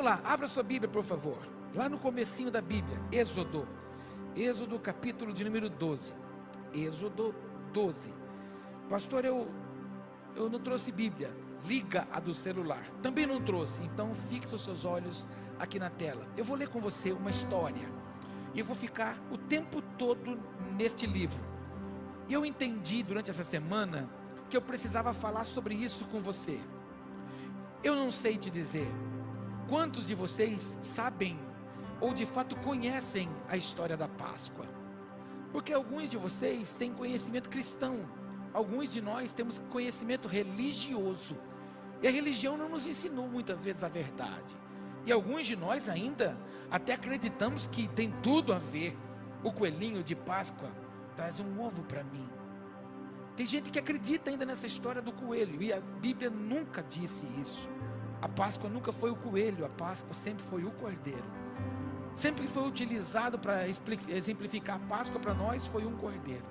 Vamos lá, abra sua Bíblia, por favor. Lá no comecinho da Bíblia, Êxodo capítulo de número 12. Êxodo 12. Pastor, eu não trouxe Bíblia. Liga a do celular. Também não trouxe. Então fixe os seus olhos aqui na tela. Eu vou ler com você uma história. E eu vou ficar o tempo todo neste livro. E eu entendi durante essa semana que eu precisava falar sobre isso com você. Eu não sei te dizer quantos de vocês sabem ou de fato conhecem a história da Páscoa. Porque alguns de vocês têm conhecimento cristão. Alguns de nós temos conhecimento religioso. E a religião não nos ensinou muitas vezes a verdade. E alguns de nós ainda até acreditamos que tem tudo a ver. O coelhinho de Páscoa traz um ovo para mim. Tem gente que acredita ainda nessa história do coelho. E a Bíblia nunca disse isso. A Páscoa nunca foi o coelho. A Páscoa sempre foi o cordeiro. Sempre foi utilizado para exemplificar a Páscoa para nós, foi um cordeiro.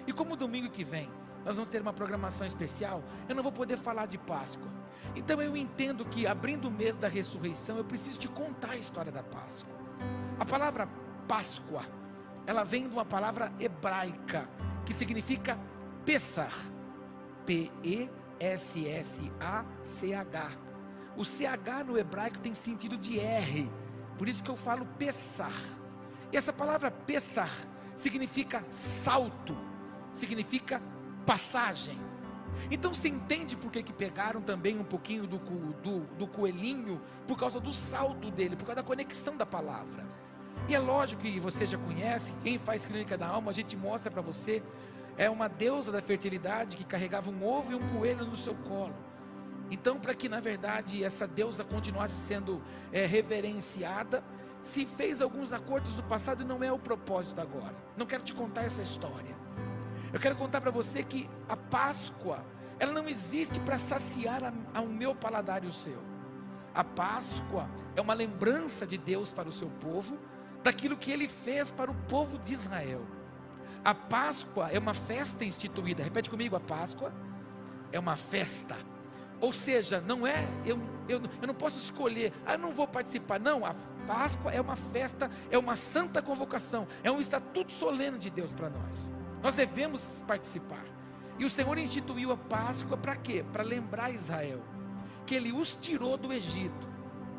E como domingo que vem nós vamos ter uma programação especial, eu não vou poder falar de Páscoa. Então eu entendo que abrindo o mês da ressurreição, eu preciso te contar a história da Páscoa. A palavra Páscoa, ela vem de uma palavra hebraica, que significa Pessach. P-E-S-S-A-C-H. O CH no hebraico tem sentido de R, por isso que eu falo Pessach. E essa palavra Pessach significa salto, significa passagem. Então você entende por que pegaram também um pouquinho do coelhinho, por causa do salto dele, por causa da conexão da palavra. E é lógico que você já conhece, quem faz clínica da alma, a gente mostra para você, é uma deusa da fertilidade que carregava um ovo e um coelho no seu colo. Então, para que na verdade essa deusa continuasse sendo reverenciada, se fez alguns acordos do passado e não é o propósito agora. Não quero te contar essa história. Eu quero contar para você que a Páscoa, ela não existe para saciar o meu paladar e o seu. A Páscoa é uma lembrança de Deus para o seu povo, daquilo que Ele fez para o povo de Israel. A Páscoa é uma festa instituída. Repete comigo, a Páscoa é uma festa. Ou seja, não é, eu não posso escolher, eu não vou participar. Não, a Páscoa é uma festa, é uma santa convocação, é um estatuto solene de Deus para nós. Nós devemos participar. E o Senhor instituiu a Páscoa para quê? Para lembrar Israel que Ele os tirou do Egito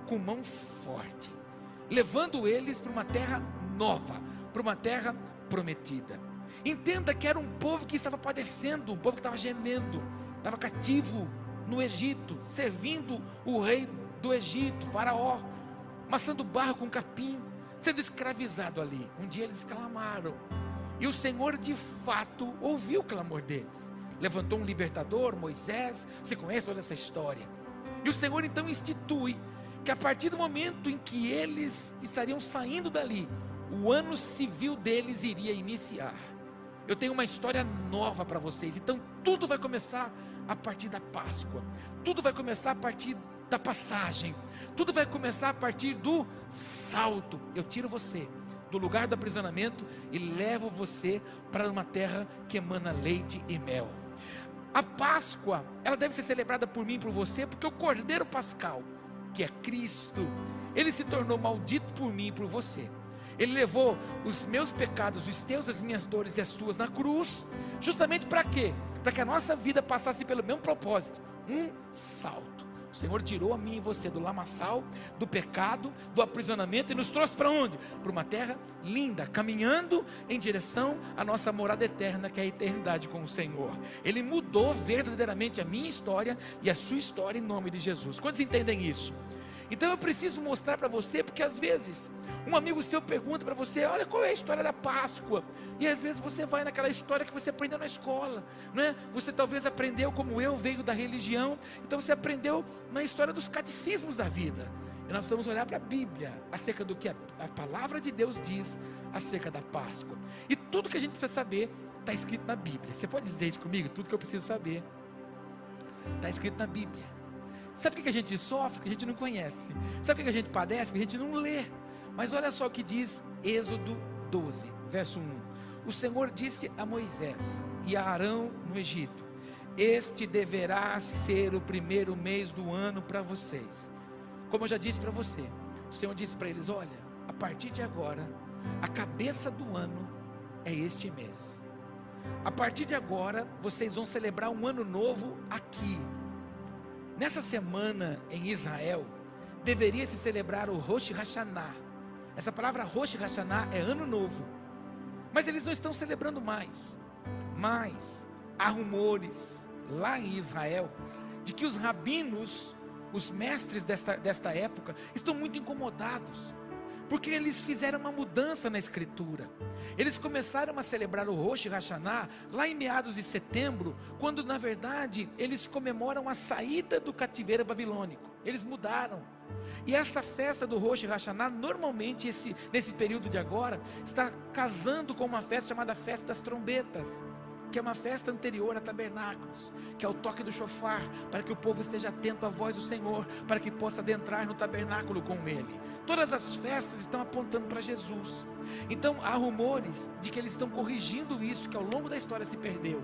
com mão forte, levando eles para uma terra nova, para uma terra prometida. Entenda que era um povo que estava padecendo, um povo que estava gemendo, estava cativo no Egito, servindo o rei do Egito, Faraó, amassando barro com capim, sendo escravizado ali. Um dia eles clamaram, e o Senhor de fato ouviu o clamor deles, levantou um libertador, Moisés. Você conhece toda essa história. E o Senhor então institui que a partir do momento em que eles estariam saindo dali, o ano civil deles iria iniciar. Eu tenho uma história nova para vocês. Então tudo vai começar a partir da Páscoa. Tudo vai começar a partir da passagem. Tudo vai começar a partir do salto. Eu tiro você do lugar do aprisionamento e levo você para uma terra que emana leite e mel. A Páscoa, ela deve ser celebrada por mim e por você, porque o Cordeiro Pascal, que é Cristo, Ele se tornou maldito por mim e por você. Ele levou os meus pecados, os teus, as minhas dores e as tuas na cruz, justamente para quê? Para que a nossa vida passasse pelo mesmo propósito, um salto. O Senhor tirou a mim e você do lamaçal, do pecado, do aprisionamento, e nos trouxe para onde? Para uma terra linda, caminhando em direção à nossa morada eterna, que é a eternidade com o Senhor. Ele mudou verdadeiramente a minha história e a sua história em nome de Jesus. Quantos entendem isso? Então eu preciso mostrar para você, porque às vezes um amigo seu pergunta para você: olha, qual é a história da Páscoa? E às vezes você vai naquela história que você aprendeu na escola, não é? Você talvez aprendeu como eu, veio da religião, então você aprendeu na história dos catecismos da vida. E nós vamos olhar para a Bíblia, acerca do que a palavra de Deus diz acerca da Páscoa. E tudo que a gente precisa saber está escrito na Bíblia. Você pode dizer isso comigo? Tudo que eu preciso saber está escrito na Bíblia. Sabe por que a gente sofre? Porque a gente não conhece. Sabe por que a gente padece? Porque a gente não lê. Mas olha só o que diz Êxodo 12, verso 1. O Senhor disse a Moisés e a Arão no Egito: este deverá ser o primeiro mês do ano para vocês. Como eu já disse para você, o Senhor disse para eles: olha, a partir de agora, a cabeça do ano é este mês. A partir de agora, vocês vão celebrar um ano novo aqui. Nessa semana em Israel, deveria se celebrar o Rosh Hashanah. Essa palavra Rosh Hashanah é ano novo. Mas eles não estão celebrando mais. Mas há rumores lá em Israel de que os rabinos, os mestres desta época, estão muito incomodados, porque eles fizeram uma mudança na escritura. Eles começaram a celebrar o Rosh Hashanah lá em meados de setembro, quando na verdade eles comemoram a saída do cativeiro babilônico. Eles mudaram. E essa festa do Rosh Hashanah, normalmente nesse período de agora, está casando com uma festa chamada Festa das Trombetas, que é uma festa anterior a tabernáculos, que é o toque do shofar, para que o povo esteja atento à voz do Senhor, para que possa adentrar no tabernáculo com Ele. Todas as festas estão apontando para Jesus. Então há rumores de que eles estão corrigindo isso, que ao longo da história se perdeu.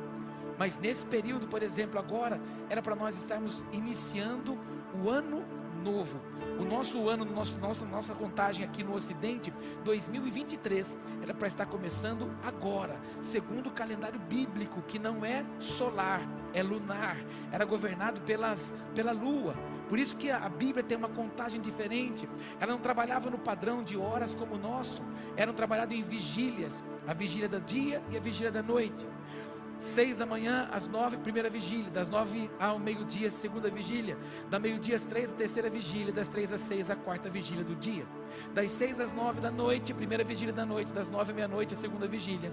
Mas nesse período, por exemplo, agora, era para nós estarmos iniciando o ano novo. O nosso ano, nossa contagem aqui no Ocidente, 2023, era para estar começando agora, segundo o calendário bíblico, que não é solar, é lunar, era governado pela lua. Por isso que a Bíblia tem uma contagem diferente. Ela não trabalhava no padrão de horas como o nosso, eram trabalhadas em vigílias, a vigília do dia e a vigília da noite. 6 da manhã às 9, primeira vigília. Das 9 ao meio-dia, segunda vigília. Da meio-dia às 3, a terceira vigília. Das 3 às 6, a quarta vigília do dia. Das 6 às 9 da noite, primeira vigília da noite. Das 9 à meia-noite, a segunda vigília.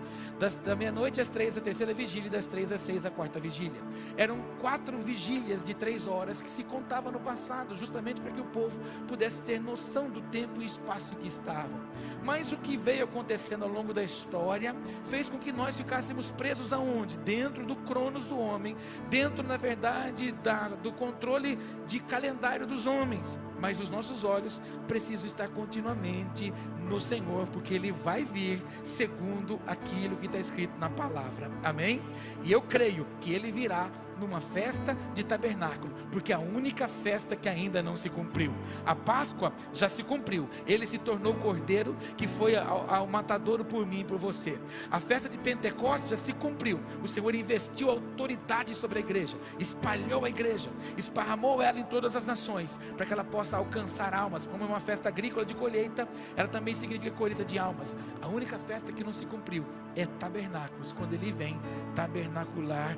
Da meia-noite às 3, a terceira vigília. Das 3 às 6, a quarta vigília. Eram 4 vigílias de 3 horas que se contavam no passado, justamente para que o povo pudesse ter noção do tempo e espaço em que estavam. Mas o que veio acontecendo ao longo da história fez com que nós ficássemos presos aonde? Dentro do cronos do homem, dentro, na verdade, do controle de calendário dos homens. Mas os nossos olhos precisam estar continuamente no Senhor, porque Ele vai vir segundo aquilo que está escrito na palavra, amém? E eu creio que Ele virá numa festa de tabernáculo, porque é a única festa que ainda não se cumpriu. A Páscoa já se cumpriu, Ele se tornou o cordeiro que foi ao matadouro por mim e por você. A festa de Pentecostes já se cumpriu, o Senhor investiu autoridade sobre a igreja, espalhou a igreja, esparramou ela em todas as nações, para que ela possa alcançar almas. Como é uma festa agrícola de colheita, ela também significa colheita de almas. A única festa que não se cumpriu é tabernáculos, quando Ele vem tabernacular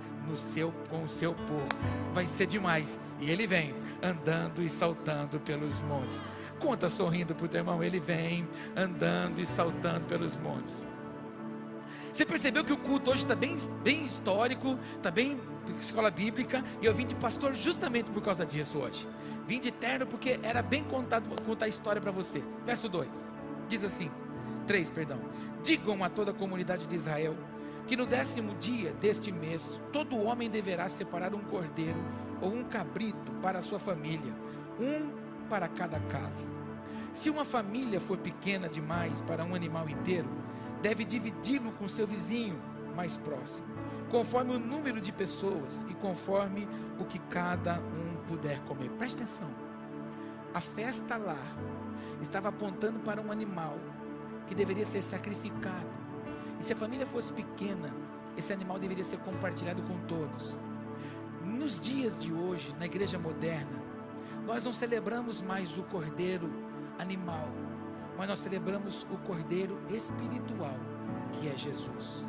com o seu povo. Vai ser demais. E Ele vem andando e saltando pelos montes. Conta sorrindo para o teu irmão: Ele vem andando e saltando pelos montes. Você percebeu que o culto hoje está bem histórico, está bem escola bíblica, e eu vim de pastor justamente por causa disso hoje. Vim de terno porque era bem contar a história para você. Verso 2, diz assim, 3, perdão. Digam a toda a comunidade de Israel que no 10º dia deste mês, todo homem deverá separar um cordeiro ou um cabrito para a sua família, um para cada casa. Se uma família for pequena demais para um animal inteiro, deve dividi-lo com seu vizinho mais próximo, conforme o número de pessoas e conforme o que cada um puder comer. Preste atenção, a festa lá estava apontando para um animal que deveria ser sacrificado, e se a família fosse pequena, esse animal deveria ser compartilhado com todos. Nos dias de hoje, na igreja moderna, nós não celebramos mais o cordeiro animal, mas nós celebramos o cordeiro espiritual, que é Jesus.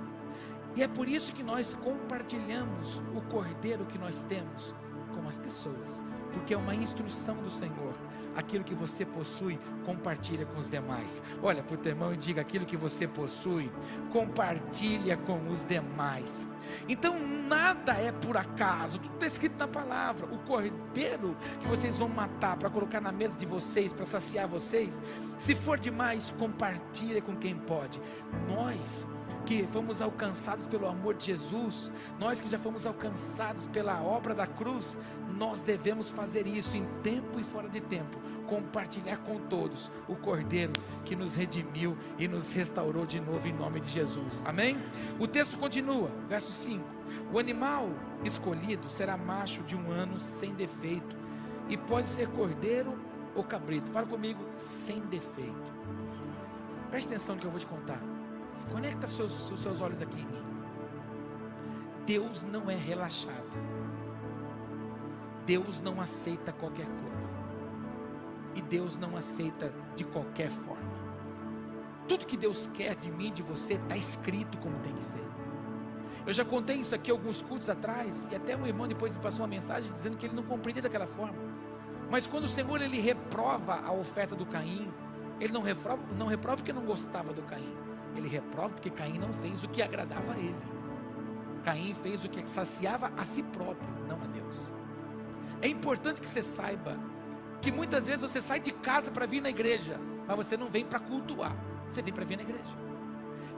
E é por isso que nós compartilhamos o cordeiro que nós temos com as pessoas, porque é uma instrução do Senhor. Aquilo que você possui, compartilha com os demais. Olha para o teu irmão e diga: aquilo que você possui, compartilha com os demais. Então nada é por acaso, tudo está escrito na palavra. O cordeiro que vocês vão matar para colocar na mesa de vocês, para saciar vocês, se for demais, compartilha com quem pode. Nós que fomos alcançados pelo amor de Jesus, nós que já fomos alcançados pela obra da cruz, nós devemos fazer isso em tempo e fora de tempo, compartilhar com todos o cordeiro que nos redimiu e nos restaurou de novo em nome de Jesus, amém? O texto continua, verso 5, o animal escolhido será macho de 1 ano sem defeito, e pode ser cordeiro ou cabrito? Fala comigo, sem defeito. Preste atenção no que eu vou te contar. Conecta seus olhos aqui em mim. Deus não é relaxado. Deus não aceita qualquer coisa. E Deus não aceita de qualquer forma. Tudo que Deus quer de mim, de você, está escrito como tem que ser. Eu já contei isso aqui alguns cultos atrás, e até um irmão depois me passou uma mensagem dizendo que ele não compreendia daquela forma. Mas quando o Senhor ele reprova a oferta do Caim, ele não reprova porque não gostava do Caim. Ele reprova porque Caim não fez o que agradava a ele. Caim fez o que saciava a si próprio, não a Deus. É importante que você saiba que muitas vezes você sai de casa para vir na igreja, mas você não vem para cultuar, você vem para vir na igreja.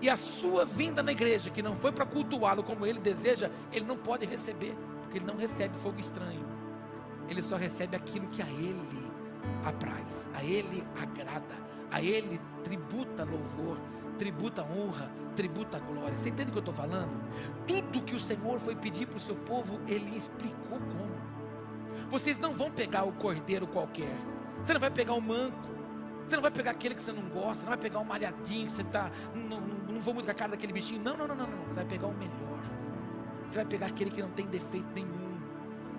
E a sua vinda na igreja, que não foi para cultuá-lo como ele deseja, ele não pode receber, porque ele não recebe fogo estranho. Ele só recebe aquilo que a ele apraz, a ele agrada, a ele tributa louvor, tributa honra, tributa glória. Você entende o que eu estou falando? Tudo que o Senhor foi pedir para o seu povo, Ele explicou como. Vocês não vão pegar o cordeiro qualquer, você não vai pegar o manco, você não vai pegar aquele que você não gosta, não vai pegar o malhadinho que você está, não vou muito com a cara daquele bichinho, não, você vai pegar o melhor, você vai pegar aquele que não tem defeito nenhum,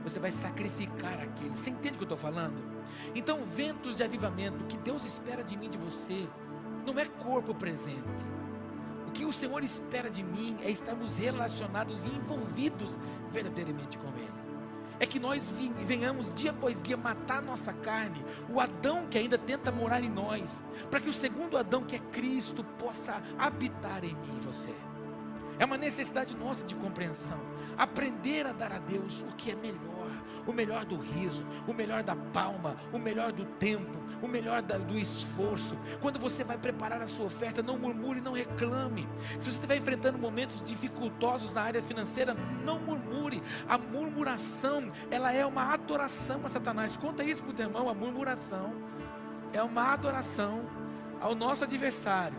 você vai sacrificar aquele. Você entende o que eu estou falando? Então, ventos de avivamento, o que Deus espera de mim e de você, não é corpo presente. O que o Senhor espera de mim é estarmos relacionados e envolvidos verdadeiramente com Ele. É que nós venhamos dia após dia matar nossa carne, o Adão que ainda tenta morar em nós, para que o segundo Adão, que é Cristo, possa habitar em mim e você. É uma necessidade nossa de compreensão, aprender a dar a Deus o que é melhor. O melhor do riso, o melhor da palma, o melhor do tempo, o melhor do esforço. Quando você vai preparar a sua oferta, não murmure, não reclame. Se você estiver enfrentando momentos dificultosos na área financeira, não murmure. A murmuração, ela é uma adoração a Satanás. Conta isso para o teu irmão. A murmuração é uma adoração ao nosso adversário.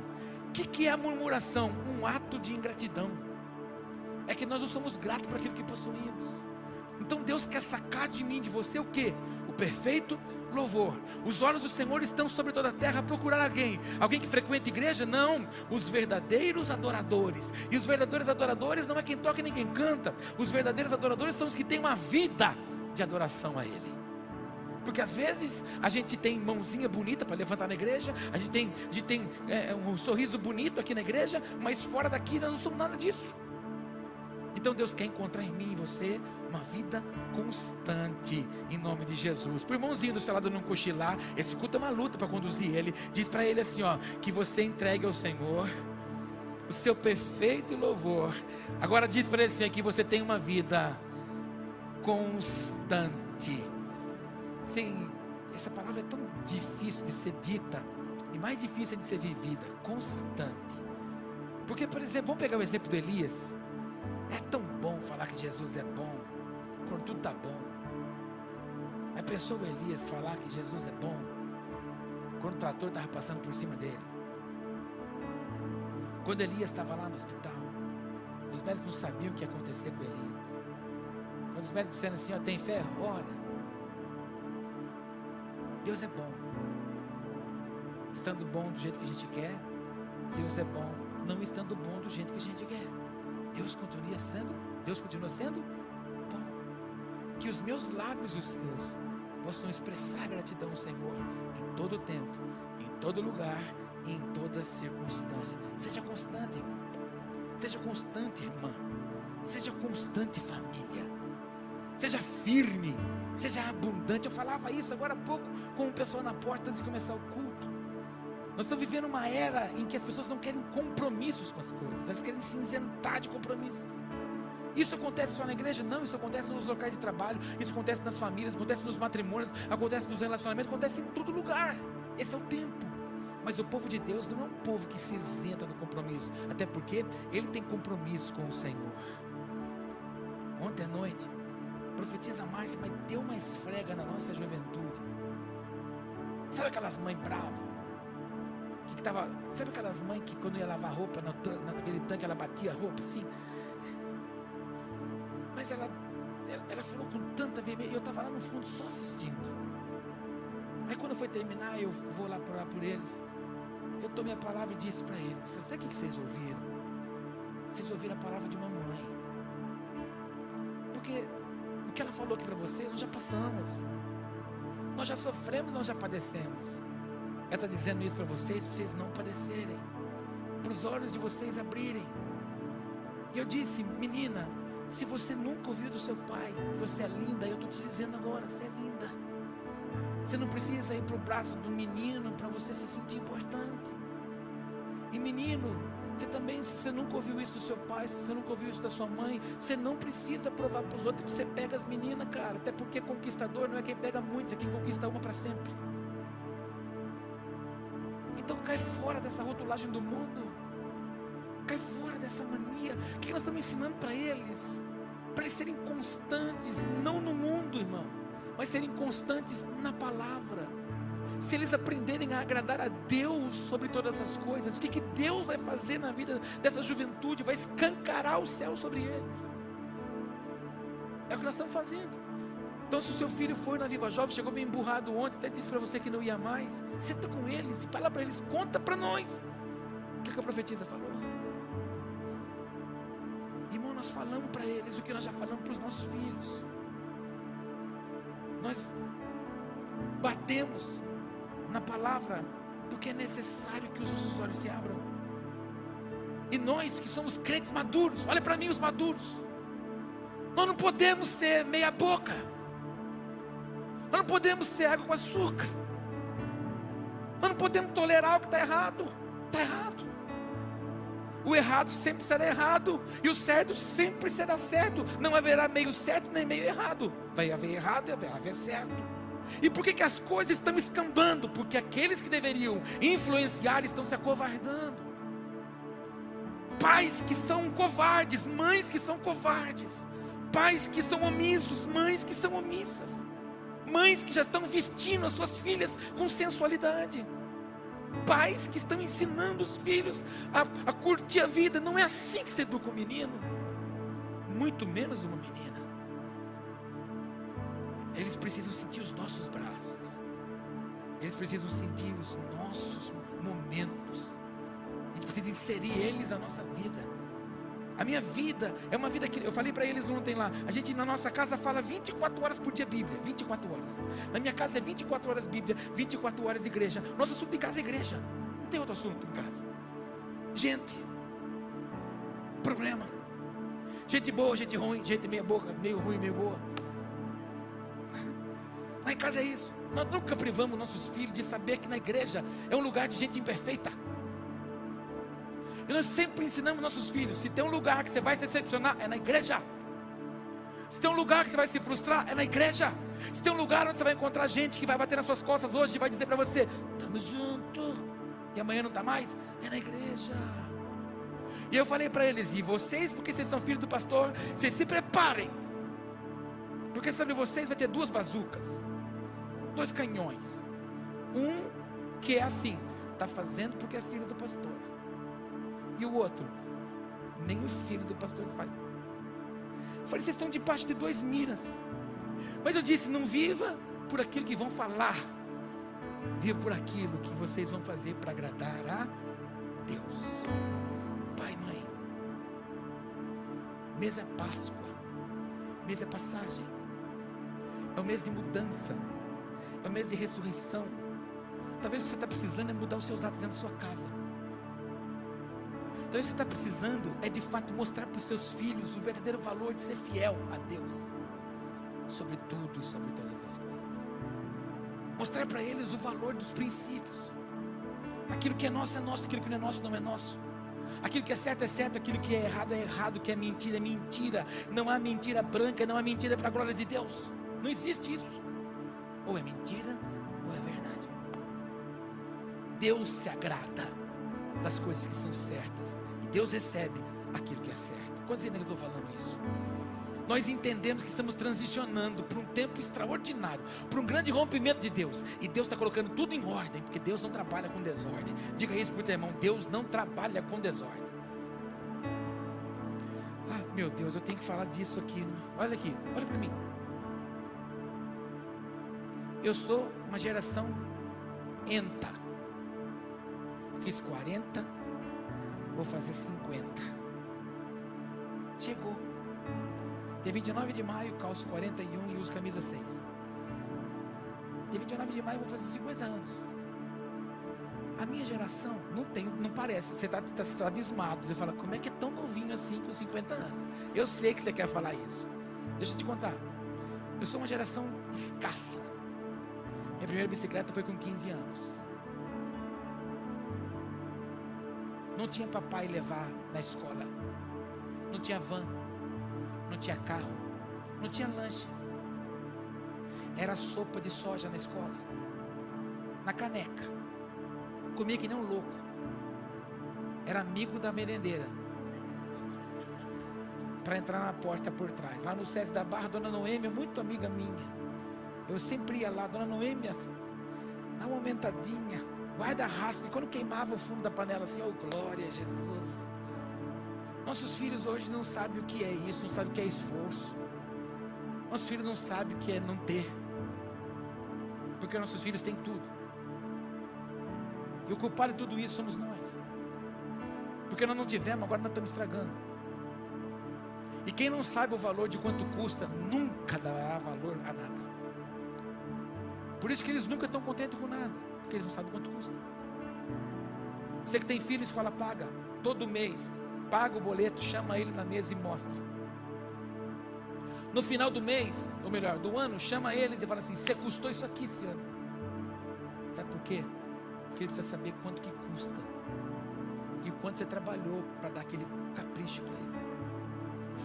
O que é a murmuração? Um ato de ingratidão. É que nós não somos gratos por aquilo que possuímos. Então Deus quer sacar de mim, de você o quê? O perfeito louvor. Os olhos do Senhor estão sobre toda a terra a procurar alguém que frequenta igreja? Não, os verdadeiros adoradores. E os verdadeiros adoradores não é quem toca nem quem canta. Os verdadeiros adoradores são os que têm uma vida de adoração a Ele. Porque às vezes a gente tem mãozinha bonita para levantar na igreja, a gente tem um sorriso bonito aqui na igreja, mas fora daqui nós não somos nada disso. Então Deus quer encontrar em mim e você uma vida constante, em nome de Jesus. Para o irmãozinho do seu lado não cochilar, esse culto é uma luta para conduzir ele. Diz para ele assim, que você entregue ao Senhor o seu perfeito louvor. Agora diz para ele assim, que você tem uma vida constante. Sim, essa palavra é tão difícil de ser dita, e mais difícil de ser vivida, constante. Porque, por exemplo, vamos pegar o exemplo do Elias. É tão bom falar que Jesus é bom, quando tudo está bom. A pessoa Elias falar que Jesus é bom, quando o trator estava passando por cima dele. Quando Elias estava lá no hospital, os médicos não sabiam o que ia acontecer com Elias. Quando os médicos disseram assim, tem fé? Ora. Deus é bom. Estando bom do jeito que a gente quer, Deus é bom. Não estando bom do jeito que a gente quer, Deus continua sendo bom. Que os meus lábios e os seus possam expressar gratidão ao Senhor em todo tempo, em todo lugar e em toda circunstância. Seja constante, irmão. Seja constante, irmã. Seja constante, família. Seja firme. Seja abundante. Eu falava isso agora há pouco com um pessoal na porta antes de começar o culto. Nós estamos vivendo uma era em que as pessoas não querem compromissos com as coisas, elas querem se isentar de compromissos. Isso acontece só na igreja? Não, isso acontece nos locais de trabalho, isso acontece nas famílias, acontece nos matrimônios, acontece nos relacionamentos, acontece em todo lugar. Esse é o tempo. Mas o povo de Deus não é um povo que se isenta do compromisso, até porque ele tem compromisso com o Senhor. Ontem à noite, profetiza mais, mas deu uma esfrega na nossa juventude. Sabe aquelas mães bravas? Sabe aquelas mães que quando ia lavar roupa naquele tanque ela batia a roupa assim? Mas ela falou com tanta veemência, eu estava lá no fundo só assistindo. Aí quando foi terminar, eu vou lá orar por eles. Eu tomei a palavra e disse para eles, falei, sabe o que vocês ouviram? Vocês ouviram a palavra de uma mãe. Porque o que ela falou aqui para vocês, nós já passamos. Nós já sofremos, nós já padecemos. Ela está dizendo isso para vocês não padecerem, para os olhos de vocês abrirem. E eu disse, menina, se você nunca ouviu do seu pai, você é linda, eu estou te dizendo agora, você é linda. Você não precisa ir para o braço do menino para você se sentir importante. E menino, você também, se você nunca ouviu isso do seu pai, se você nunca ouviu isso da sua mãe, você não precisa provar para os outros que você pega as meninas, cara. Até porque conquistador não é quem pega muitos, é quem conquista uma para sempre. Então cai fora dessa rotulagem do mundo. Cai fora dessa mania. O que nós estamos ensinando para eles? Para eles serem constantes, não no mundo, irmão, mas serem constantes na palavra. Se eles aprenderem a agradar a Deus sobre todas as coisas, o que Deus vai fazer na vida dessa juventude? Vai escancarar o céu sobre eles. É o que nós estamos fazendo. Então, se o seu filho foi na Viva Jovem, chegou meio emburrado ontem, até disse para você que não ia mais, senta com eles e fala para eles, conta para nós o que a profetisa falou. Irmão, nós falamos para eles o que nós já falamos para os nossos filhos. Nós batemos na palavra, porque é necessário que os nossos olhos se abram. E nós que somos crentes maduros, olha para mim os maduros, nós não podemos ser meia boca, nós não podemos ser água com açúcar, nós não podemos tolerar o que está errado. Está errado. O errado sempre será errado, e o certo sempre será certo. Não haverá meio certo nem meio errado. Vai haver errado e vai haver certo. E por que as coisas estão escambando? Porque aqueles que deveriam influenciar estão se acovardando. Pais que são covardes, mães que são covardes, pais que são omissos, mães que são omissas, mães que já estão vestindo as suas filhas com sensualidade, pais que estão ensinando os filhos a curtir a vida. Não é assim que se educa um menino, muito menos uma menina. Eles precisam sentir os nossos braços, eles precisam sentir os nossos momentos, a gente precisa inserir eles na nossa vida. A minha vida é uma vida que, eu falei para eles ontem lá, a gente na nossa casa fala 24 horas por dia Bíblia, 24 horas. Na minha casa é 24 horas Bíblia, 24 horas igreja. Nosso assunto em casa é igreja, não tem outro assunto em casa. Gente, problema, gente boa, gente ruim, gente meia boca, meio ruim, meio boa. Lá em casa é isso. Nós nunca privamos nossos filhos de saber que na igreja é um lugar de gente imperfeita. E nós sempre ensinamos nossos filhos, se tem um lugar que você vai se decepcionar, é na igreja. Se tem um lugar que você vai se frustrar, é na igreja. Se tem um lugar onde você vai encontrar gente que vai bater nas suas costas hoje e vai dizer para você, estamos juntos, e amanhã não está mais, é na igreja. E eu falei para eles, e vocês, porque vocês são filhos do pastor, vocês se preparem, porque sobre vocês vai ter duas bazucas, 2 canhões. Um que é assim, está fazendo porque é filho do pastor. E o outro, nem o filho do pastor faz. Eu falei, vocês estão debaixo de 2 miras. Mas eu disse, não viva por aquilo que vão falar, viva por aquilo que vocês vão fazer para agradar a Deus. Pai, mãe, mês é Páscoa, mês é passagem, é o mês de mudança, é o mês de ressurreição. Talvez você está precisando é mudar os seus atos dentro da sua casa. Então, você está precisando é de fato mostrar para os seus filhos o verdadeiro valor de ser fiel a Deus, sobre tudo e sobre todas as coisas. Mostrar para eles o valor dos princípios. Aquilo que é nosso, aquilo que não é nosso, não é nosso. Aquilo que é certo, aquilo que é errado, que é mentira. Não há mentira branca, não há mentira para a glória de Deus. Não existe isso. Ou é mentira, ou é verdade. Deus se agrada das coisas que são certas, e Deus recebe aquilo que é certo. Quantos ainda que eu estou falando isso? Nós entendemos que estamos transicionando para um tempo extraordinário, para um grande rompimento de Deus, e Deus está colocando tudo em ordem, porque Deus não trabalha com desordem. Diga isso para o teu irmão, Deus não trabalha com desordem. Ah, meu Deus, eu tenho que falar disso aqui. Olha aqui, olha para mim. Eu sou uma geração Fiz 40, vou fazer 50. Chegou. Dia 29 de maio, calço 41 e uso camisa 6. Dia 29 de maio, vou fazer 50 anos. A minha geração não parece. Você está abismado. Você fala, como é que é tão novinho assim com 50 anos? Eu sei que você quer falar isso. Deixa eu te contar. Eu sou uma geração escassa. Minha primeira bicicleta foi com 15 anos. Não tinha papai levar na escola. Não tinha van. Não tinha carro. Não tinha lanche. Era sopa de soja na escola. Na caneca. Comia que nem um louco. Era amigo da merendeira. Para entrar na porta por trás. Lá no SESI da Barra, Dona Noêmia, muito amiga minha. Eu sempre ia lá, Dona Noêmia, dá uma aumentadinha, guarda-raspa. E quando queimava o fundo da panela assim, oh glória a Jesus. Nossos filhos hoje não sabem o que é isso, não sabem o que é esforço. Nossos filhos não sabem o que é não ter. Porque nossos filhos têm tudo. E o culpado de tudo isso somos nós. Porque nós não tivemos, agora nós estamos estragando. E quem não sabe o valor de quanto custa, nunca dará valor a nada. Por isso que eles nunca estão contentes com nada. Porque eles não sabem quanto custa. Você que tem filho, escola paga, todo mês, paga o boleto, chama ele na mesa e mostra. No final do mês, ou melhor, do ano, chama eles e fala assim, você custou isso aqui esse ano. Sabe por quê? Porque ele precisa saber quanto que custa. E o quanto você trabalhou para dar aquele capricho para eles.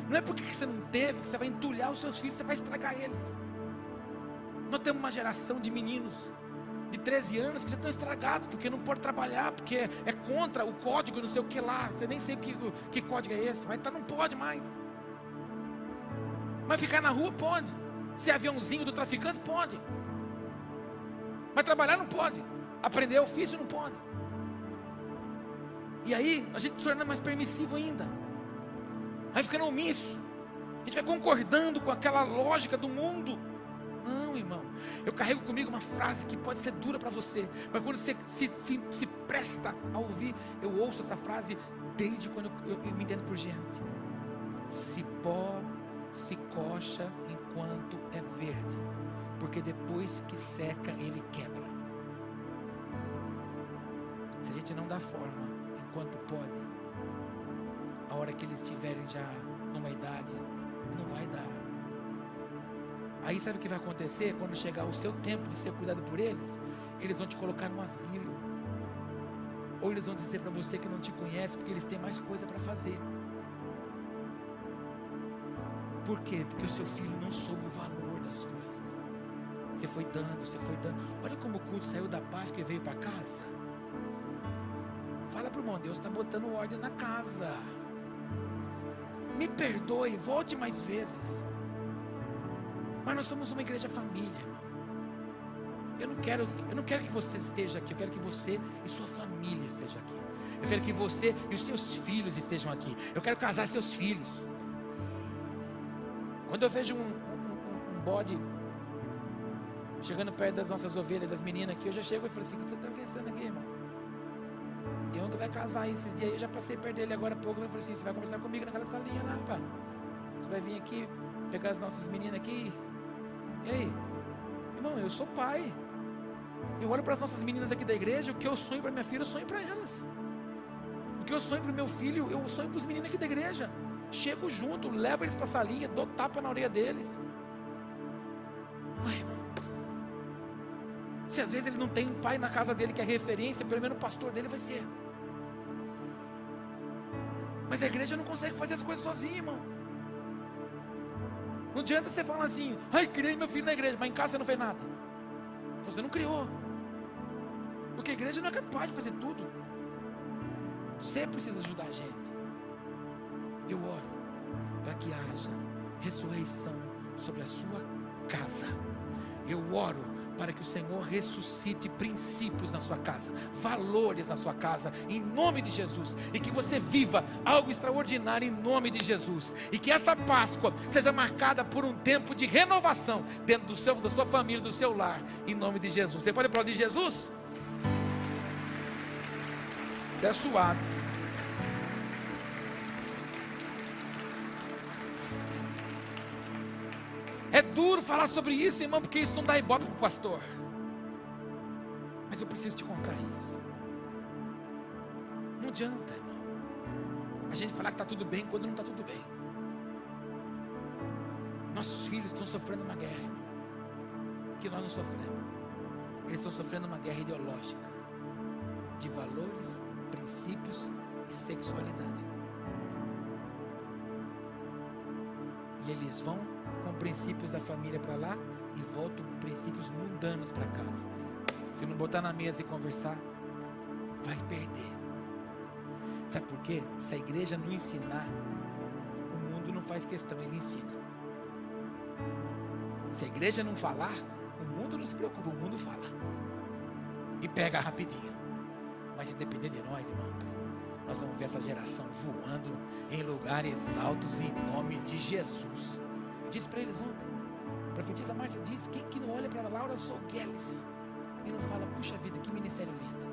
Não é porque você não teve que você vai entulhar os seus filhos, você vai estragar eles. Nós temos uma geração de meninos de 13 anos que já estão estragados, porque não pode trabalhar, porque é contra o código, não sei o que lá, você nem sei que código é esse, mas não pode mais. Mas ficar na rua pode, ser aviãozinho do traficante pode, mas trabalhar não pode, aprender ofício não pode. E aí a gente se torna mais permissivo ainda, vai ficando omisso, a gente vai concordando com aquela lógica do mundo. Não, irmão, eu carrego comigo uma frase que pode ser dura para você, mas quando você se presta a ouvir, eu ouço essa frase desde quando eu me entendo por gente. Cipó se coxa enquanto é verde, porque depois que seca ele quebra. Se a gente não dá forma enquanto pode, a hora que eles estiverem já numa idade, não vai dar. Aí sabe o que vai acontecer? Quando chegar o seu tempo de ser cuidado por eles, eles vão te colocar no asilo, ou eles vão dizer para você que não te conhece, porque eles têm mais coisa para fazer. Por quê? Porque o seu filho não soube o valor das coisas. Você foi dando. Olha como o culto saiu da Páscoa e veio para casa. Fala para o irmão, Deus está botando ordem na casa. Me perdoe, volte mais vezes. Mas nós somos uma igreja família, irmão. Eu não quero que você esteja aqui. Eu quero que você e sua família estejam aqui. Eu quero que você e os seus filhos estejam aqui. Eu quero casar seus filhos. Quando eu vejo um bode chegando perto das nossas ovelhas, das meninas aqui, eu já chego e falo assim, o que você está pensando aqui, irmão? Tem um que vai casar aí esses dias aí, eu já passei perto dele agora há pouco, eu falei assim, você vai conversar comigo naquela salinha lá, rapaz. Você vai vir aqui, pegar as nossas meninas aqui. E aí? Irmão, eu sou pai. Eu olho para as nossas meninas aqui da igreja, o que eu sonho para minha filha, eu sonho para elas. O que eu sonho para o meu filho, eu sonho para os meninos aqui da igreja. Chego junto, levo eles para a salinha, dou tapa na orelha deles. Ué, irmão, se às vezes ele não tem um pai na casa dele que é referência, pelo menos o pastor dele vai ser. Mas a igreja não consegue fazer as coisas sozinha, irmão. Não adianta você falar assim, criei meu filho na igreja, mas em casa você não fez nada. Então você não criou. Porque a igreja não é capaz de fazer tudo. Você precisa ajudar a gente. Eu oro para que haja ressurreição sobre a sua casa. Eu oro para que o Senhor ressuscite princípios na sua casa, valores na sua casa, em nome de Jesus, e que você viva algo extraordinário em nome de Jesus, e que essa Páscoa seja marcada por um tempo de renovação dentro da sua família, do seu lar, em nome de Jesus. Você pode aplaudir Jesus? Até suado. É duro falar sobre isso, irmão, porque isso não dá ibope para o pastor. Mas eu preciso te contar isso. Não adianta, irmão, a gente falar que está tudo bem quando não está tudo bem. Nossos filhos estão sofrendo uma guerra, irmão, que nós não sofremos. Eles estão sofrendo uma guerra ideológica, de valores, princípios e sexualidade. E eles vão com princípios da família para lá e voltam com princípios mundanos para casa. Se não botar na mesa e conversar, vai perder. Sabe por quê? Se a igreja não ensinar, o mundo não faz questão, ele ensina. Se a igreja não falar, o mundo não se preocupa, o mundo fala e pega rapidinho. Mas se depender de nós, irmão, nós vamos ver essa geração voando em lugares altos em nome de Jesus. Eu disse para eles ontem, a profetisa Márcia disse, quem que não olha para Laura Sougueles e não fala, puxa vida, que ministério lindo.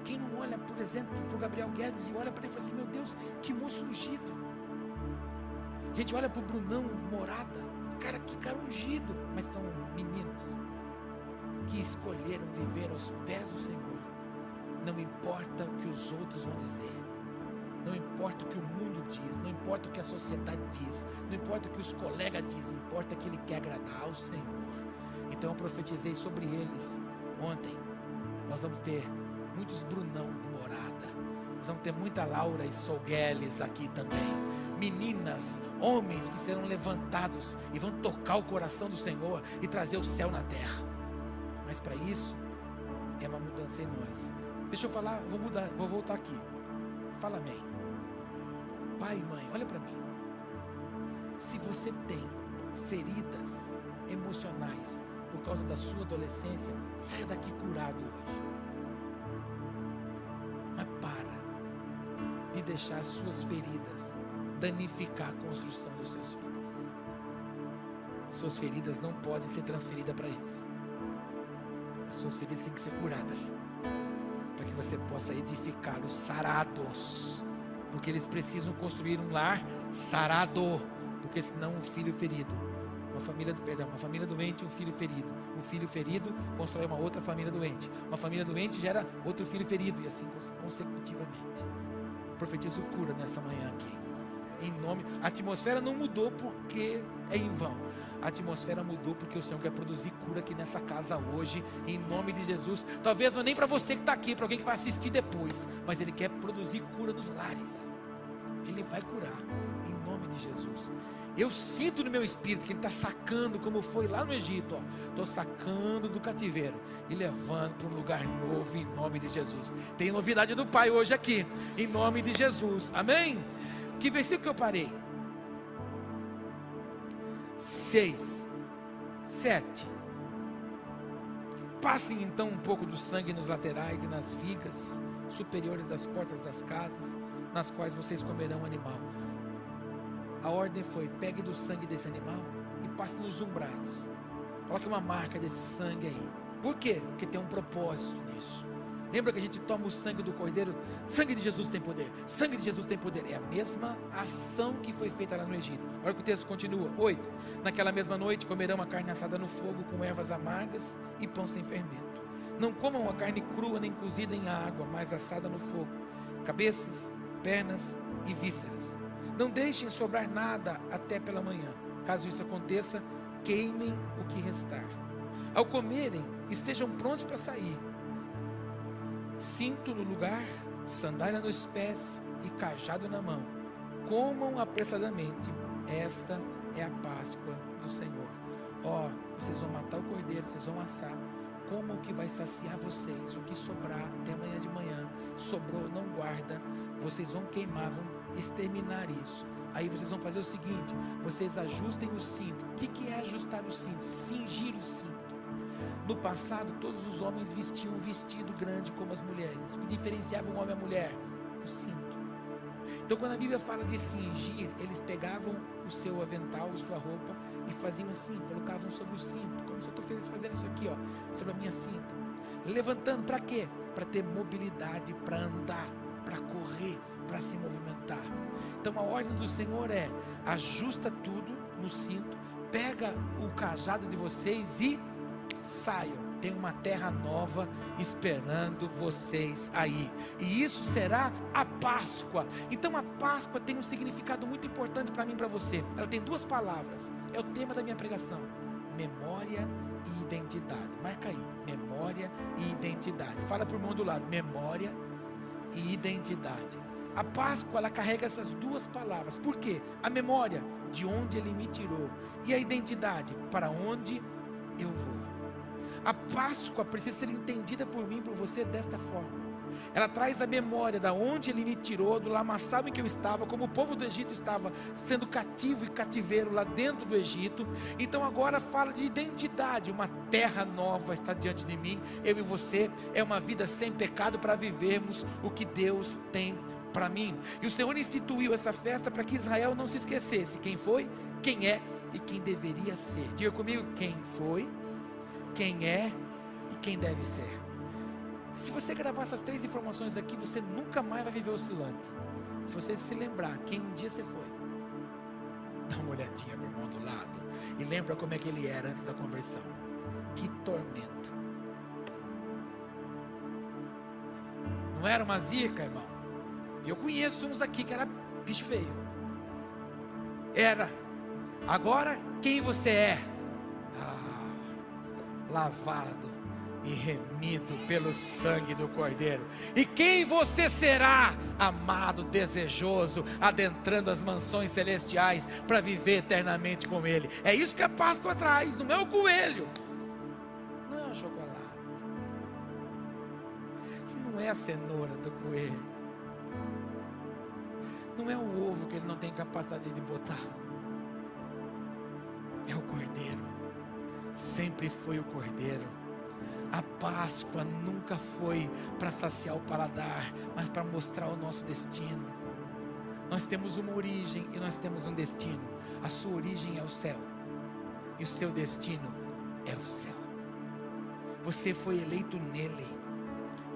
Quem não olha, por exemplo, para o Gabriel Guedes e olha para ele e fala assim, meu Deus, que moço ungido. A gente olha para o Brunão Morada, cara, que cara ungido. Mas são meninos que escolheram viver aos pés do Senhor. Não importa o que os outros vão dizer, não importa o que o mundo diz, não importa o que a sociedade diz, não importa o que os colegas dizem, importa que ele quer agradar ao Senhor. Então eu profetizei sobre eles ontem. Nós vamos ter muitos Brunão Morada, nós vamos ter muita Laura e Sougueles aqui também, meninas, homens que serão levantados e vão tocar o coração do Senhor e trazer o céu na terra. Mas para isso é uma mudança em nós. Deixa eu falar, vou mudar, vou voltar aqui. Fala amém. Pai e mãe, olha para mim. Se você tem feridas emocionais por causa da sua adolescência, saia daqui curado hoje. Mas para de deixar as suas feridas danificar a construção dos seus filhos. Suas feridas não podem ser transferidas para eles. As suas feridas têm que ser curadas, para que você possa edificá-los sarados, porque eles precisam construir um lar sarado, porque senão um filho ferido, uma família doente, um filho ferido constrói uma outra família doente, uma família doente gera outro filho ferido, e assim consecutivamente. Profetizo cura nessa manhã aqui, em nome. A atmosfera não mudou porque é em vão. A atmosfera mudou porque o Senhor quer produzir cura aqui nessa casa hoje, em nome de Jesus. Talvez não é nem para você que está aqui, para alguém que vai assistir depois, mas Ele quer produzir cura nos lares. Ele vai curar, em nome de Jesus. Eu sinto no meu espírito que Ele está sacando, como foi lá no Egito. Estou sacando do cativeiro e levando para um lugar novo, em nome de Jesus. Tem novidade do Pai hoje aqui, em nome de Jesus. Amém? Que versículo que eu parei? 6, 7. Passem então um pouco do sangue nos laterais e nas vigas superiores das portas das casas, nas quais vocês comerão o animal. A ordem foi: pegue do sangue desse animal e passe nos umbrais. Coloque uma marca desse sangue aí. Por quê? Porque tem um propósito nisso. Lembra que a gente toma o sangue do cordeiro? Sangue de Jesus tem poder. Sangue de Jesus tem poder. É a mesma ação que foi feita lá no Egito. Olha que o texto continua. 8. Naquela mesma noite comerão a carne assada no fogo com ervas amargas e pão sem fermento. Não comam a carne crua nem cozida em água, mas assada no fogo. Cabeças, pernas e vísceras. Não deixem sobrar nada até pela manhã. Caso isso aconteça, queimem o que restar. Ao comerem, estejam prontos para sair. Cinto no lugar, sandália nos pés e cajado na mão. Comam apressadamente. Esta é a Páscoa do Senhor. Vocês vão matar o cordeiro, vocês vão assar. Comam o que vai saciar vocês. O que sobrar até amanhã de manhã. Sobrou, não guarda. Vocês vão queimar, vão exterminar isso. Aí vocês vão fazer o seguinte: vocês ajustem o cinto. O que é ajustar o cinto? Cingir o cinto. No passado, todos os homens vestiam um vestido grande como as mulheres. O que diferenciava um homem e a mulher? O cinto. Então, quando a Bíblia fala de cingir, eles pegavam o seu avental, sua roupa, e faziam assim, colocavam sobre o cinto, como se eu estou fazendo isso aqui, sobre a minha cinta. levantando, para quê? Para ter mobilidade, para andar, para correr, para se movimentar. Então a ordem do Senhor é: ajusta tudo no cinto, pega o cajado de vocês e saiam. Tem uma terra nova esperando vocês aí, e isso será a Páscoa. Então a Páscoa tem um significado muito importante para mim e para você. Ela tem duas palavras, é o tema da minha pregação: memória e identidade. Marca aí, memória e identidade. Fala para o irmão do lado: memória e identidade. A Páscoa, ela carrega essas duas palavras. Por quê? A memória, de onde Ele me tirou, e a identidade, para onde eu vou. A Páscoa precisa ser entendida por mim e por você desta forma. Ela traz a memória da onde Ele me tirou, do lamaçal em que eu estava, como o povo do Egito estava sendo cativo e cativeiro lá dentro do Egito. Então agora fala de identidade. Uma terra nova está diante de mim, eu e você. É uma vida sem pecado para vivermos o que Deus tem para mim. E o Senhor instituiu essa festa para que Israel não se esquecesse quem foi, quem é e quem deveria ser. Diga comigo: quem foi, quem é e quem deve ser. Se você gravar essas três informações aqui, você nunca mais vai viver oscilante. Se você se lembrar quem um dia você foi, dá uma olhadinha no irmão do lado e lembra como é que ele era antes da conversão. Que tormento! Não era uma zica, irmão? Eu conheço uns aqui que era bicho feio. Era. Agora, quem você é? Lavado e remido pelo sangue do Cordeiro. E quem você será? Amado, desejoso, adentrando as mansões celestiais para viver eternamente com Ele. É isso que a Páscoa traz. Não é o coelho, não é o chocolate, não é a cenoura do coelho, não é o ovo que ele não tem capacidade de botar. É o Cordeiro. Sempre foi o Cordeiro. A Páscoa nunca foi para saciar o paladar, mas para mostrar o nosso destino. Nós temos uma origem e nós temos um destino. A sua origem é o céu, e o seu destino é o céu. Você foi eleito nele,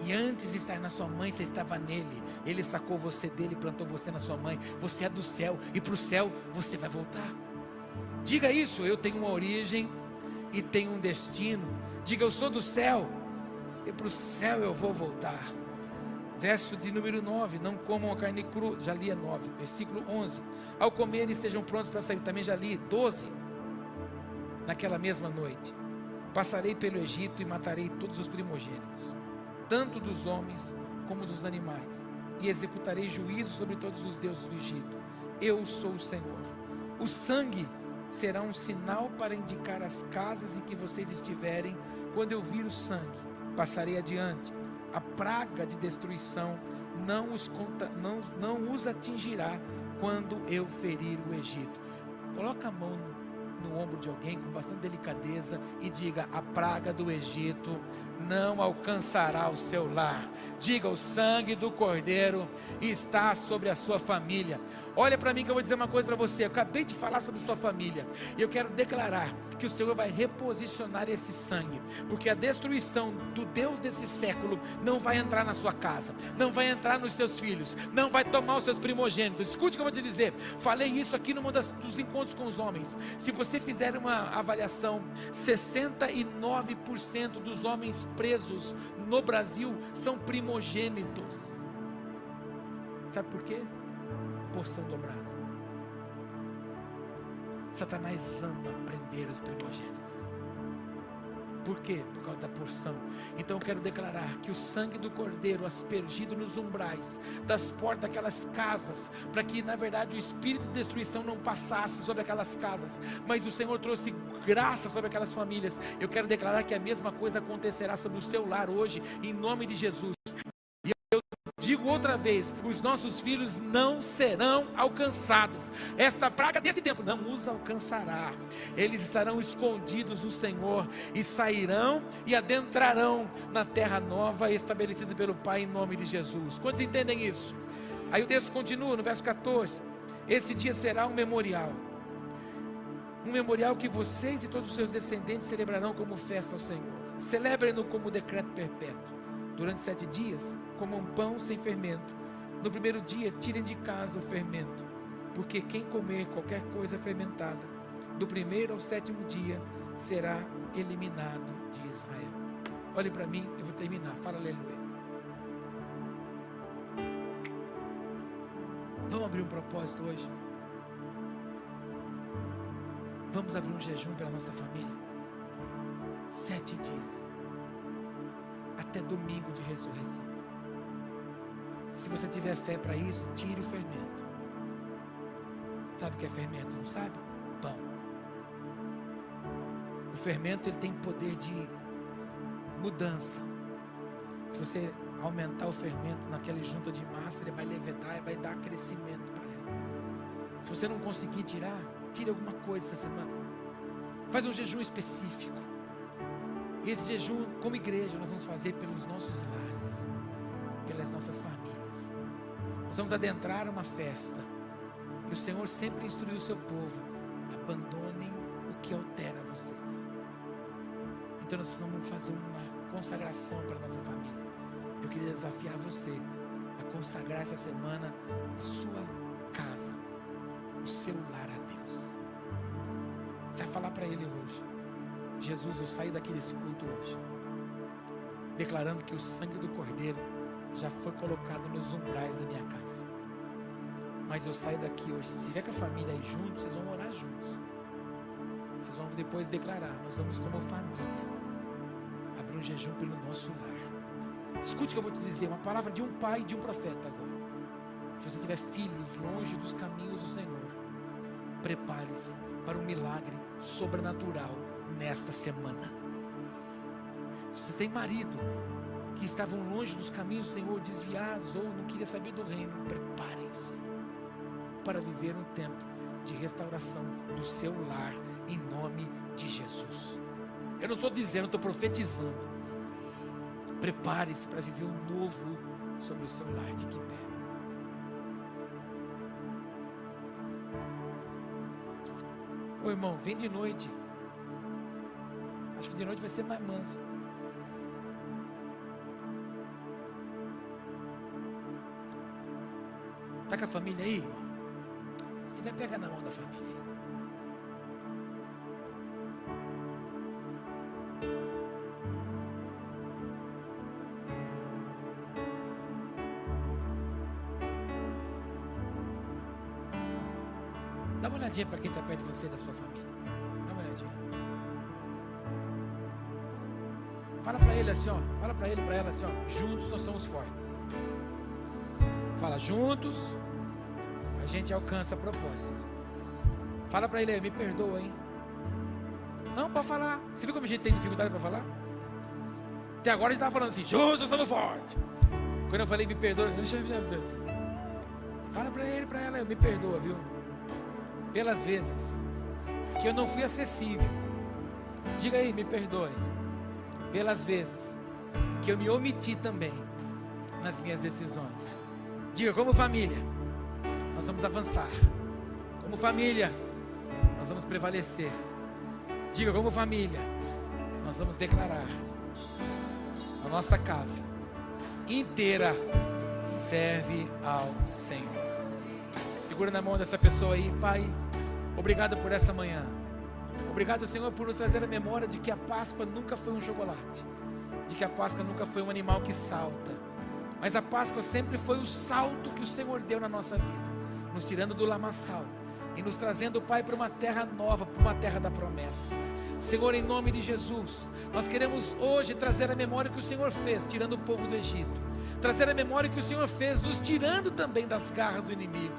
e antes de estar na sua mãe, você estava nele. Ele sacou você dele e plantou você na sua mãe. Você é do céu, e para o céu você vai voltar. Diga isso: eu tenho uma origem e tenho um destino. Diga: eu sou do céu, e para o céu eu vou voltar. Verso de número 9: não comam a carne crua. Já li a 9, versículo 11: ao comerem estejam prontos para sair. Também já li 12. Naquela mesma noite passarei pelo Egito e matarei todos os primogênitos, tanto dos homens como dos animais, e executarei juízo sobre todos os deuses do Egito. Eu sou o Senhor. O sangue será um sinal para indicar as casas em que vocês estiverem. Quando eu vir o sangue, passarei adiante. A praga de destruição não os atingirá quando eu ferir o Egito. Coloca a mão no ombro de alguém com bastante delicadeza e diga: a praga do Egito não alcançará o seu lar. Diga: o sangue do Cordeiro está sobre a sua família. Olha para mim que eu vou dizer uma coisa para você. Eu acabei de falar sobre sua família, e eu quero declarar que o Senhor vai reposicionar esse sangue, porque a destruição do Deus desse século não vai entrar na sua casa, não vai entrar nos seus filhos, não vai tomar os seus primogênitos. Escute o que eu vou te dizer. Falei isso aqui num dos encontros com os homens. Se você fizer uma avaliação, 69% dos homens presos no Brasil são primogênitos. Sabe por quê? Porção dobrada. Satanás ama prender os primogênitos. Por quê? Por causa da porção. Então eu quero declarar que o sangue do Cordeiro aspergido nos umbrais das portas daquelas casas, para que na verdade o espírito de destruição não passasse sobre aquelas casas, mas o Senhor trouxe graça sobre aquelas famílias. Eu quero declarar que a mesma coisa acontecerá sobre o seu lar hoje, em nome de Jesus. Digo outra vez: os nossos filhos não serão alcançados. Esta praga desse tempo não os alcançará. Eles estarão escondidos no Senhor e sairão e adentrarão na terra nova estabelecida pelo Pai, em nome de Jesus. Quantos entendem isso? Aí o texto continua no verso 14: este dia será um memorial que vocês e todos os seus descendentes celebrarão como festa ao Senhor. Celebrem-no como decreto perpétuo. Durante 7 dias, comam pão sem fermento. No primeiro dia, tirem de casa o fermento, porque quem comer qualquer coisa fermentada, do primeiro ao 7º dia, será eliminado de Israel. Olhe para mim, eu vou terminar. Fala aleluia. Vamos abrir um propósito hoje? Vamos abrir um jejum pela nossa família. 7 dias. Até domingo de ressurreição. Se você tiver fé para isso, tire o fermento. Sabe o que é fermento? Não sabe? Pão. O fermento, ele tem poder de mudança. Se você aumentar o fermento naquela junta de massa, ele vai levedar, vai dar crescimento para ela. Se você não conseguir tirar, tire alguma coisa essa semana. Faz um jejum específico. E esse jejum, como igreja, nós vamos fazer pelos nossos lares, pelas nossas famílias. Nós vamos adentrar uma festa. E o Senhor sempre instruiu o seu povo: abandonem o que altera vocês. Então nós precisamos fazer uma consagração para a nossa família. Eu queria desafiar você a consagrar essa semana a sua casa, o seu lar a Deus. Você vai falar para Ele hoje: Jesus, eu saí daqui desse culto hoje, declarando que o sangue do Cordeiro já foi colocado nos umbrais da minha casa. Mas eu saio daqui hoje, se tiver com a família aí junto, vocês vão orar juntos. Vocês vão depois declarar: nós vamos como família abrir um jejum pelo nosso lar. Escute o que eu vou te dizer, uma palavra de um pai e de um profeta agora. Se você tiver filhos longe dos caminhos do Senhor, prepare-se para um milagre sobrenatural nesta semana. Se vocês têm marido que estavam longe dos caminhos do Senhor, desviados, ou não queria saber do reino, preparem-se para viver um tempo de restauração do seu lar, em nome de Jesus. Eu não estou dizendo, estou profetizando. Prepare-se para viver um novo sobre o seu lar. Fique em pé. Ô irmão, vem de noite. Acho que de noite vai ser mais manso. Está com a família aí, irmão? Você vai pegar na mão da família. Dá uma olhadinha para quem está perto de você, da sua família. Dá uma olhadinha. Fala para ele assim, ó. Fala para ele, para ela assim, ó. Juntos nós somos fortes. Fala, juntos a gente alcança propósito. Fala para ele aí, me perdoa, hein? Não, para falar. Você viu como a gente tem dificuldade para falar? Até agora a gente estava falando assim: juntos nós somos fortes. Quando eu falei me perdoa, fala para ele, para ela, me perdoa, viu? Pelas vezes que eu não fui acessível. Diga aí, me perdoe. Pelas vezes que eu me omiti também nas minhas decisões. Diga, como família, nós vamos avançar. Como família, nós vamos prevalecer. Diga, como família, nós vamos declarar: a nossa casa inteira serve ao Senhor. Segura na mão dessa pessoa aí. Pai, obrigado por essa manhã. Obrigado, Senhor, por nos trazer a memória de que a Páscoa nunca foi um chocolate, de que a Páscoa nunca foi um animal que salta, mas a Páscoa sempre foi o salto que o Senhor deu na nossa vida, nos tirando do lamaçal e nos trazendo, Pai, para uma terra nova, para uma terra da promessa. Senhor, em nome de Jesus, nós queremos hoje trazer a memória que o Senhor fez, tirando o povo do Egito, trazer a memória que o Senhor fez, nos tirando também das garras do inimigo.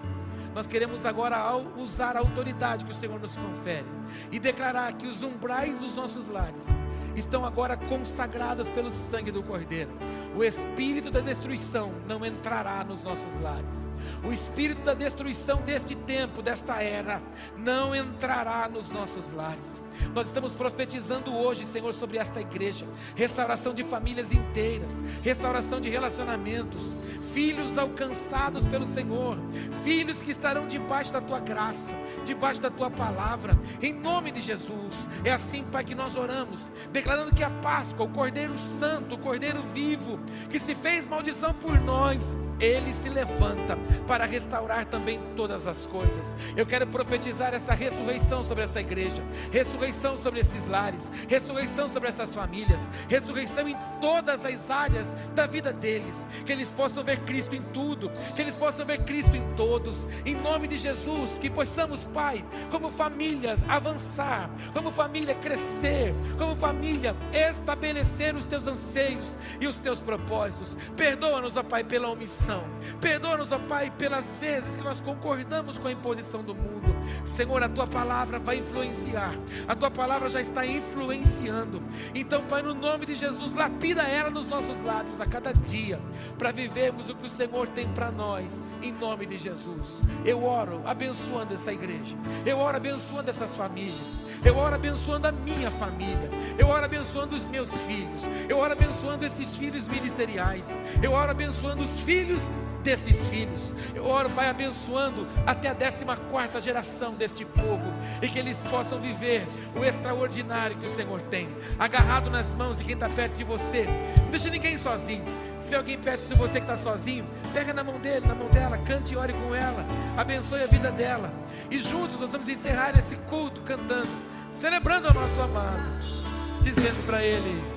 Nós queremos agora usar a autoridade que o Senhor nos confere e declarar que os umbrais dos nossos lares estão agora consagrados pelo sangue do Cordeiro. O espírito da destruição não entrará nos nossos lares. O espírito da destruição deste tempo, desta era, não entrará nos nossos lares. Nós estamos profetizando hoje, Senhor, sobre esta igreja, restauração de famílias inteiras, restauração de relacionamentos, filhos alcançados pelo Senhor, filhos que estarão debaixo da tua graça, debaixo da tua palavra, em nome de Jesus. É assim, Pai, que nós oramos, declarando que a Páscoa, o Cordeiro Santo, o Cordeiro vivo, que se fez maldição por nós, ele se levanta para restaurar também todas as coisas. Eu quero profetizar essa ressurreição sobre essa igreja, ressurreição sobre esses lares, ressurreição sobre essas famílias, ressurreição em todas as áreas da vida deles, que eles possam ver Cristo em tudo, que eles possam ver Cristo em todos, em nome de Jesus. Que possamos, Pai, como famílias avançar, como família crescer, como família estabelecer os teus anseios e os teus propósitos. Perdoa-nos, ó Pai, pela omissão, perdoa-nos, ó Pai, pelas vezes que nós concordamos com a imposição do mundo. Senhor, a tua palavra vai influenciar, a tua palavra já está influenciando. Então, Pai, no nome de Jesus, lapida ela nos nossos lábios a cada dia, para vivermos o que o Senhor tem para nós, em nome de Jesus. Eu oro abençoando essa igreja, eu oro abençoando essas famílias, eu oro abençoando a minha família, eu oro abençoando os meus filhos, eu oro abençoando esses filhos ministeriais, eu oro abençoando os filhos desses filhos. Eu oro, Pai, abençoando até a 14ª geração deste povo, e que eles possam viver o extraordinário que o Senhor tem, agarrado nas mãos de quem está perto de você. Não deixe ninguém sozinho. Se tiver alguém perto de você que está sozinho, pega na mão dele, na mão dela, cante e ore com ela, abençoe a vida dela, e juntos nós vamos encerrar esse culto cantando, celebrando ao nosso amado, dizendo para ele: